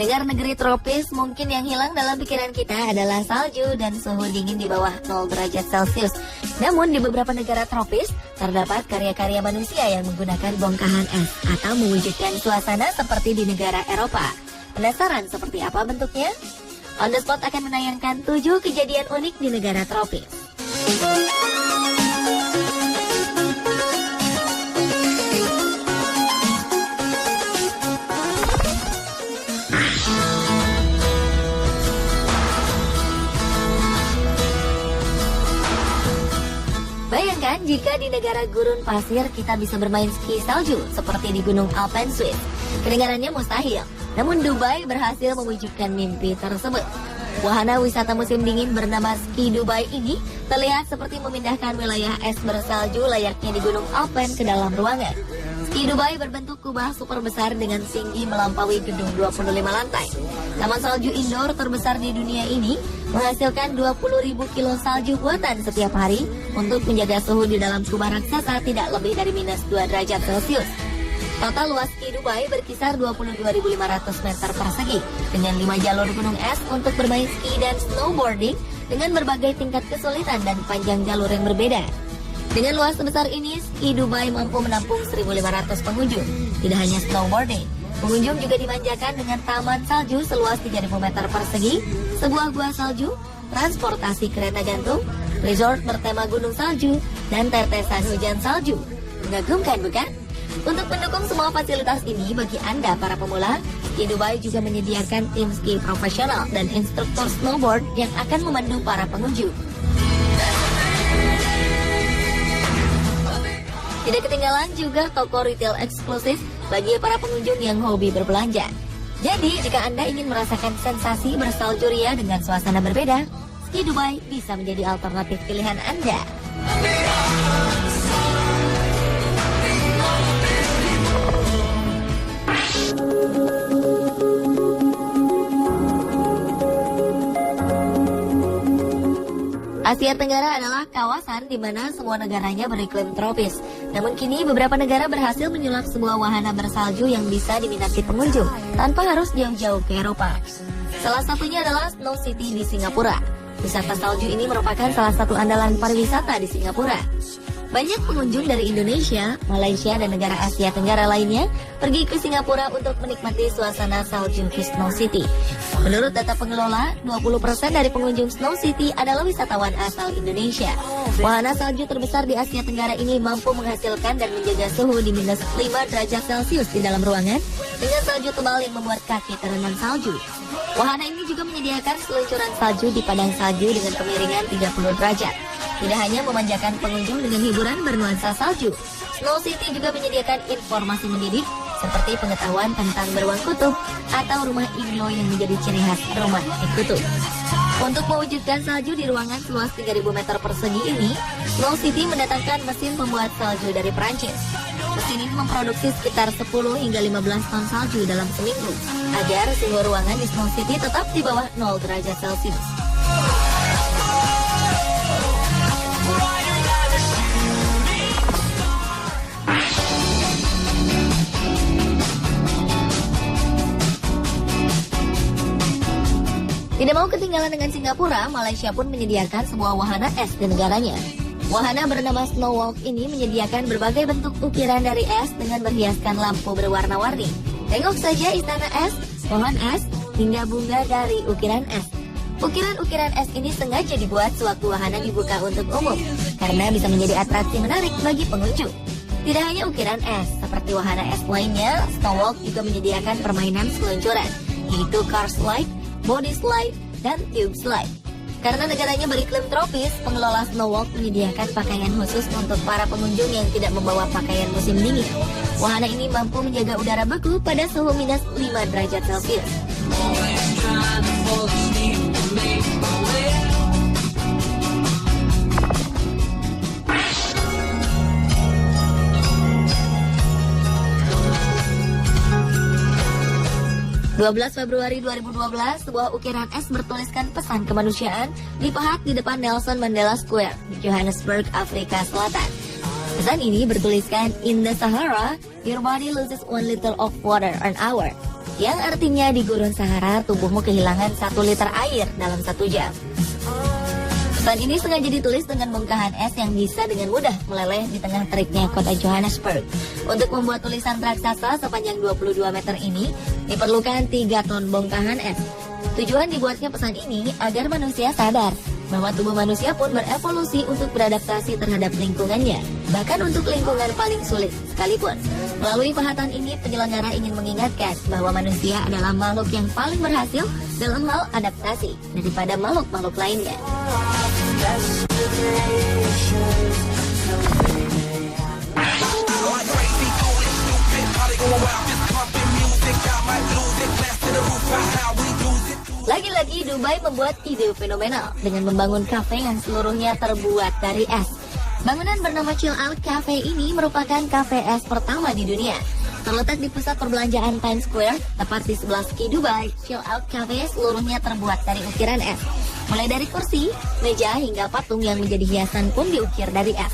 Mendengar negeri tropis, mungkin yang hilang dalam pikiran kita adalah salju dan suhu dingin di bawah 0 derajat Celcius. Namun di beberapa negara tropis, terdapat karya-karya manusia yang menggunakan bongkahan es atau mewujudkan suasana seperti di negara Eropa. Penasaran seperti apa bentuknya? On the Spot akan menayangkan 7 kejadian unik di negara tropis. Bayangkan jika di negara gurun pasir kita bisa bermain ski salju seperti di Gunung Alpen, Swiss. Kedengarannya mustahil, namun Dubai berhasil mewujudkan mimpi tersebut. Wahana wisata musim dingin bernama Ski Dubai ini terlihat seperti memindahkan wilayah es bersalju layaknya di Gunung Alpen ke dalam ruangan. Ski Dubai berbentuk kubah super besar dengan tinggi melampaui gedung 25 lantai. Taman salju indoor terbesar di dunia ini menghasilkan 20.000 kilo salju buatan setiap hari untuk menjaga suhu di dalam kubah raksasa tidak lebih dari minus 2 derajat Celcius. Total luas Ski Dubai berkisar 22.500 meter persegi dengan 5 jalur gunung es untuk bermain ski dan snowboarding dengan berbagai tingkat kesulitan dan panjang jalur yang berbeda. Dengan luas sebesar ini, Ski Dubai mampu menampung 1.500 pengunjung. Tidak hanya snowboarding, pengunjung juga dimanjakan dengan taman salju seluas 3.000 meter persegi, sebuah gua salju, transportasi kereta gantung, resort bertema gunung salju, dan tetesan hujan salju. Mengagumkan bukan? Untuk mendukung semua fasilitas ini bagi Anda para pemula, Ski Dubai juga menyediakan tim ski profesional dan instruktur snowboard yang akan memandu para pengunjung. Tidak ketinggalan juga toko retail eksklusif bagi para pengunjung yang hobi berbelanja. Jadi, jika Anda ingin merasakan sensasi bersalju ria dengan suasana berbeda, Ski Dubai bisa menjadi alternatif pilihan Anda. Asia Tenggara adalah kawasan di mana semua negaranya beriklim tropis. Namun kini beberapa negara berhasil menyulap sebuah wahana bersalju yang bisa diminati pengunjung tanpa harus jauh-jauh ke Eropa. Salah satunya adalah Snow City di Singapura. Wisata salju ini merupakan salah satu andalan pariwisata di Singapura. Banyak pengunjung dari Indonesia, Malaysia, dan negara Asia Tenggara lainnya pergi ke Singapura untuk menikmati suasana salju di Snow City. Menurut data pengelola, 20% dari pengunjung Snow City adalah wisatawan asal Indonesia. Wahana salju terbesar di Asia Tenggara ini mampu menghasilkan dan menjaga suhu di minus 5 derajat Celcius di dalam ruangan dengan salju tebal yang membuat kaki terendam salju. Wahana ini juga menyediakan seluncuran salju di padang salju dengan kemiringan 30 derajat. Tidak hanya memanjakan pengunjung dengan hiburan bernuansa salju, Snow City juga menyediakan informasi mendidik seperti pengetahuan tentang beruang kutub atau rumah iglo yang menjadi ciri khas rumah di kutub. Untuk mewujudkan salju di ruangan seluas 3.000 meter persegi ini, Snow City mendatangkan mesin pembuat salju dari Prancis. Mesin ini memproduksi sekitar 10 hingga 15 ton salju dalam seminggu, agar suhu ruangan di Snow City tetap di bawah 0 derajat Celcius. Tidak mau ketinggalan dengan Singapura, Malaysia pun menyediakan sebuah wahana es di negaranya. Wahana bernama Snow Walk ini menyediakan berbagai bentuk ukiran dari es dengan berhiaskan lampu berwarna-warni. Tengok saja istana es, pohon es, hingga bunga dari ukiran es. Ukiran-ukiran es ini sengaja dibuat sewaktu wahana dibuka untuk umum, karena bisa menjadi atraksi menarik bagi pengunjung. Tidak hanya ukiran es, seperti wahana es lainnya, Snow Walk juga menyediakan permainan seluncuran, yaitu car slide, body slide, dan tube slide. Karena negaranya beriklim tropis, pengelola Snow Walk menyediakan pakaian khusus untuk para pengunjung yang tidak membawa pakaian musim dingin. Wahana ini mampu menjaga udara beku pada suhu minus 5 derajat Celcius. 12 Februari 2012, sebuah ukiran es bertuliskan pesan kemanusiaan dipahat di depan Nelson Mandela Square di Johannesburg, Afrika Selatan. Pesan ini bertuliskan, "In the Sahara, your body loses 1 liter of water an hour." Yang artinya di gurun Sahara, tubuhmu kehilangan 1 liter air dalam 1 jam. Pesan ini sengaja ditulis dengan bongkahan es yang bisa dengan mudah meleleh di tengah teriknya kota Johannesburg. Untuk membuat tulisan raksasa sepanjang 22 meter ini, diperlukan 3 ton bongkahan es. Tujuan dibuatnya pesan ini agar manusia sadar bahwa tubuh manusia pun berevolusi untuk beradaptasi terhadap lingkungannya, bahkan untuk lingkungan paling sulit sekalipun. Melalui pahatan ini, penyelenggara ingin mengingatkan bahwa manusia adalah makhluk yang paling berhasil dalam hal adaptasi daripada makhluk-makhluk lainnya. Lagi-lagi Dubai membuat ide fenomenal dengan membangun kafe yang seluruhnya terbuat dari es. Bangunan bernama Chill Out Cafe ini merupakan kafe es pertama di dunia. Terletak di pusat perbelanjaan Times Square, tepat di sebelah ski Dubai, Chill Out Cafe seluruhnya terbuat dari ukiran es. Mulai dari kursi, meja, hingga patung yang menjadi hiasan pun diukir dari es.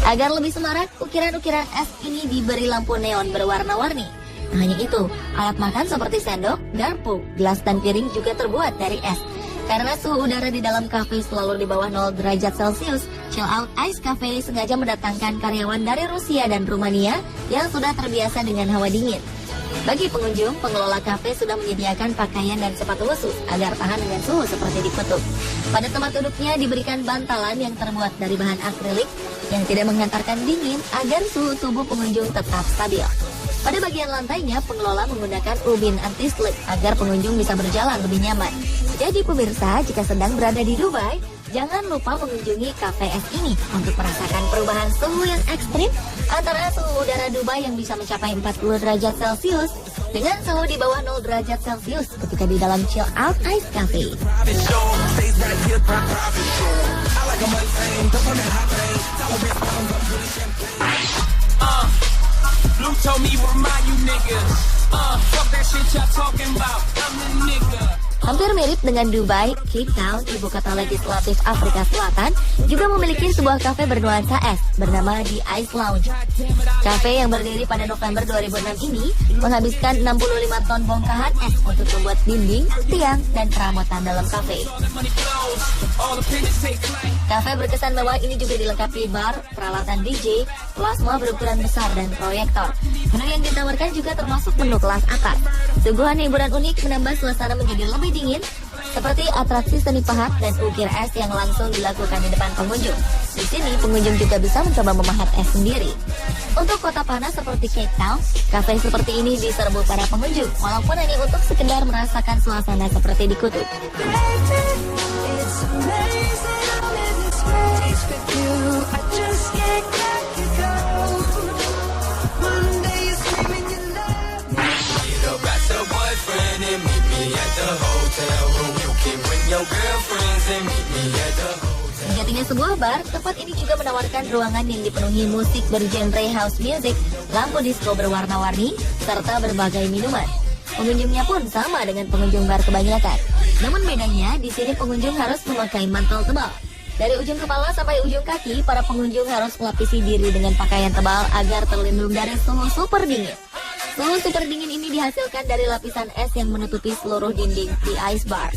Agar lebih semarak, ukiran-ukiran es ini diberi lampu neon berwarna-warni. Nah, hanya itu, alat makan seperti sendok, garpu, gelas, dan piring juga terbuat dari es. Karena suhu udara di dalam kafe selalu di bawah 0 derajat Celcius, Chill Out Ice Cafe sengaja mendatangkan karyawan dari Rusia dan Rumania yang sudah terbiasa dengan hawa dingin. Bagi pengunjung, pengelola kafe sudah menyediakan pakaian dan sepatu khusus agar tahan dengan suhu seperti di kutub. Pada tempat duduknya diberikan bantalan yang terbuat dari bahan akrilik yang tidak menghantarkan dingin agar suhu tubuh pengunjung tetap stabil. Pada bagian lantainya, pengelola menggunakan ubin anti-slip agar pengunjung bisa berjalan lebih nyaman. Jadi pemirsa, jika sedang berada di Dubai, jangan lupa mengunjungi kafe es ini untuk merasakan perubahan suhu yang ekstrim antara suhu udara Dubai yang bisa mencapai 40 derajat Celcius dengan suhu di bawah 0 derajat Celcius ketika di dalam Chill Out Ice Cafe. Blue told me remind you niggas. Fuck that shit y'all talking about. I'm the nigga. Hampir mirip dengan Dubai, Cape Town, ibu kota legislatif Afrika Selatan, juga memiliki sebuah kafe bernuansa es bernama The Ice Lounge. Kafe yang berdiri pada November 2006 ini menghabiskan 65 ton bongkahan es untuk membuat dinding, tiang, dan perabotan dalam kafe. Kafe berkesan mewah ini juga dilengkapi bar, peralatan DJ, plasma berukuran besar, dan proyektor. Menu yang ditawarkan juga termasuk menu kelas atas. Suguhan hiburan unik menambah suasana menjadi lebih dingin, seperti atraksi seni pahat dan ukir es yang langsung dilakukan di depan pengunjung. Di sini pengunjung juga bisa mencoba memahat es sendiri. Untuk kota panas seperti Cape Town, kafe seperti ini diserbu para pengunjung, walaupun hanya untuk sekedar merasakan suasana seperti di kutub. Sejatinya sebuah bar, tempat ini juga menawarkan ruangan yang dipenuhi musik bergenre house music, lampu disco berwarna-warni, serta berbagai minuman. Pengunjungnya pun sama dengan pengunjung bar kebanyakan. Namun bedanya, di sini pengunjung harus memakai mantel tebal. Dari ujung kepala sampai ujung kaki, para pengunjung harus melapisi diri dengan pakaian tebal agar terlindung dari suhu super dingin. Suhu super dingin ini dihasilkan dari lapisan es yang menutupi seluruh dinding di Ice Bar.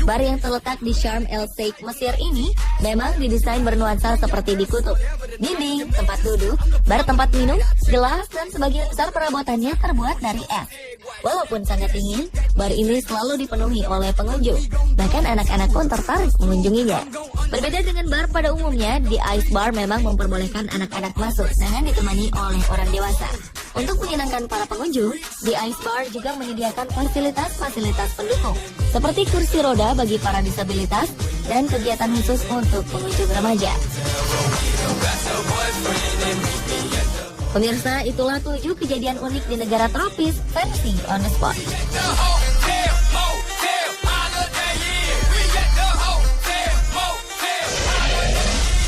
Bar yang terletak di Sharm El Sheikh, Mesir ini memang didesain bernuansa seperti di kutub. Dinding, tempat duduk, bar tempat minum, gelas, dan sebagian besar perabotannya terbuat dari es. Walaupun sangat dingin, bar ini selalu dipenuhi oleh pengunjung. Bahkan anak-anak pun tertarik mengunjunginya. Berbeda dengan bar pada umumnya, di Ice Bar memang memperbolehkan anak-anak masuk dengan ditemani oleh orang dewasa. Untuk menyenangkan para pengunjung, di Ice Bar juga menyediakan fasilitas-fasilitas pendukung, seperti kursi roda bagi para disabilitas dan kegiatan khusus untuk pengunjung remaja. Pemirsa, itulah 7 kejadian unik di negara tropis versi On The Spot.